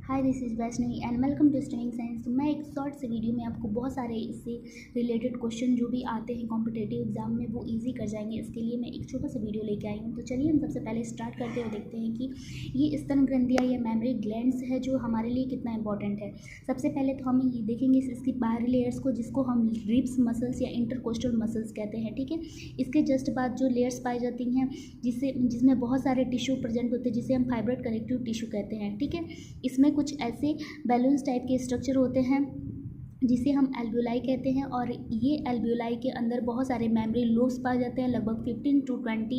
Hi this is Vaishnavi and welcome to Stunning Science. तो मैं एक शॉर्ट से वीडियो में आपको बहुत सारे इससे रिलेटेड क्वेश्चन जो भी आते हैं कॉम्पिटेटिव एग्जाम में वो इजी कर जाएंगे। इसके लिए मैं एक छोटा सा वीडियो लेके आई हूँ। तो चलिए हम सबसे पहले स्टार्ट करते हुए देखते हैं कि ये स्तन ग्रंथियाँ या मेमरी ग्लैंड्स है जो हमारे लिए कितना इंपॉर्टेंट है। सबसे पहले तो हम ये देखेंगे इसकी बाहरी लेयर्स को, जिसको हम रिब्स मसल्स या इंटरकोस्टल मसल्स कहते हैं। ठीक है, इसके जस्ट बाद जो लेयर्स पाई जाती हैं जिसमें बहुत सारे टिश्यू प्रेजेंट होते हैं, जिसे हम फाइब्रोइड कनेक्टिव टिश्यू कहते हैं। ठीक है, इसमें कुछ ऐसे बैलून्स टाइप के स्ट्रक्चर होते हैं जिसे हम एल्वियोलाई कहते हैं, और ये एल्वियोलाई के अंदर बहुत सारे मेमरी लोब्स पाए जाते हैं, लगभग 15 to 20,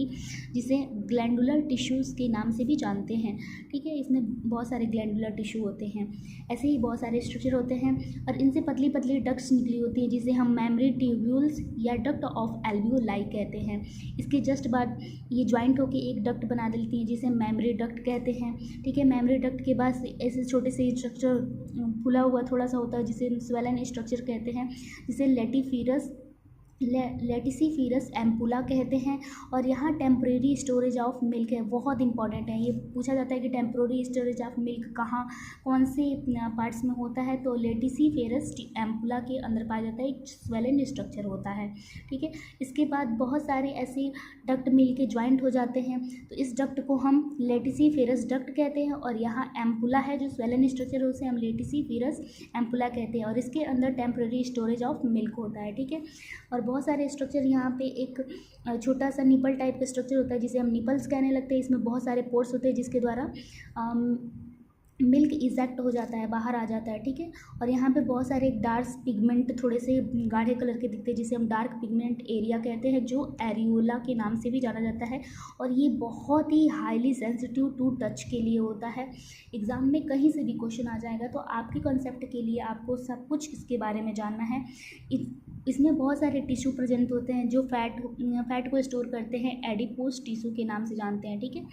जिसे ग्लैंडुलर टिश्यूज़ के नाम से भी जानते हैं। ठीक है, इसमें बहुत सारे ग्लैंडुलर टिश्यू होते हैं। ऐसे ही बहुत सारे स्ट्रक्चर होते हैं और इनसे पतली पतली डक्ट्स निकली होती है, जिसे हम मेमरी ट्यूब्यूल्स या डक्ट ऑफ एल्वियोलाई कहते हैं। इसके जस्ट बाद ये ज्वाइंट होकर एक डक्ट बना देती हैं, जिसे मेमरी डक्ट कहते हैं। ठीक है, मेमरी डक्ट के बाद ऐसे छोटे से स्ट्रक्चर फुला हुआ थोड़ा सा होता है, जिसे स्वेलन स्ट्रक्चर कहते हैं, जिसे लेटिसिफेरस एम्पुला कहते हैं। और यहाँ टेम्परेरी स्टोरेज ऑफ मिल्क है, बहुत इंपॉर्टेंट है। ये पूछा जाता है कि टेम्परेरी स्टोरेज ऑफ मिल्क कहाँ कौन से पार्ट्स में होता है, तो लेटिसिफेरस एम्पुला के अंदर पाया जाता है, एक स्वेलन स्ट्रक्चर होता है। ठीक है, इसके बाद बहुत सारे ऐसे डक्ट मिल के ज्वाइंट हो जाते हैं, तो इस डक्ट को हम लेटिसिफेरस डक्ट कहते हैं। और यहाँ एम्पुला है जो स्वेलन स्ट्रक्चर है, उसे हम लेटिसिफेरस एम्पुला कहते हैं, और इसके अंदर टेम्परेरी स्टोरेज ऑफ मिल्क होता है। ठीक है, और बहुत सारे स्ट्रक्चर, यहाँ पे एक छोटा सा निपल टाइप का स्ट्रक्चर होता है, जिसे हम निपल्स कहने लगते हैं। इसमें बहुत सारे पोर्स होते हैं, जिसके द्वारा मिल्क इजेक्ट हो जाता है, बाहर आ जाता है। ठीक है, और यहाँ पे बहुत सारे डार्क पिगमेंट थोड़े से गाढ़े कलर के दिखते हैं, जिसे हम डार्क पिगमेंट एरिया कहते हैं, जो एरियोला के नाम से भी जाना जाता है। और ये बहुत ही हाईली सेंसिटिव टू टच के लिए होता है। एग्ज़ाम में कहीं से भी क्वेश्चन आ जाएगा, तो आपके कॉन्सेप्ट के लिए आपको सब कुछ इसके बारे में जानना है। इसमें बहुत सारे टिश्यू प्रेजेंट होते हैं जो फैट को स्टोर करते हैं, एडिपोज टिश्यू के नाम से जानते हैं। ठीक है,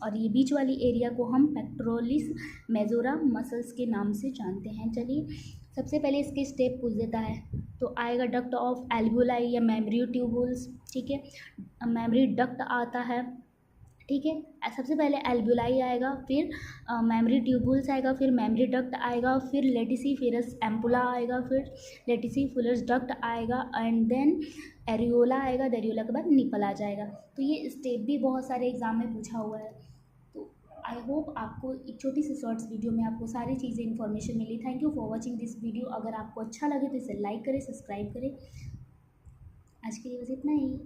और ये बीच वाली एरिया को हम पेक्टोरलिस मेजोरा मसल्स के नाम से जानते हैं। चलिए सबसे पहले इसके स्टेप पूछ देता है, तो आएगा डक्ट ऑफ एल्वियोलाई या मेमरी ट्यूब्यूल्स। ठीक है, मेमरी डक्ट आता है। ठीक है, सबसे पहले एल्वियोलाई आएगा, फिर मेमरी ट्यूब्यूल्स आएगा, फिर मेमरी डक्ट आएगा, फिर लेटिसिफेरस एम्पुला आएगा, फिर लेटिसिफेरस डक्ट आएगा, एंड देन एरियोला आएगा। एरियोला के बाद निपल आ जाएगा। तो ये स्टेप भी बहुत सारे एग्जाम में पूछा हुआ है। तो आई होप आपको एक छोटी सी शॉर्ट्स वीडियो में आपको सारी चीज़ें इन्फॉर्मेशन मिली। Thank you for watching this video. अगर आपको अच्छा लगे तो इसे लाइक करें, सब्सक्राइब करें। आज के लिए बस इतना ही।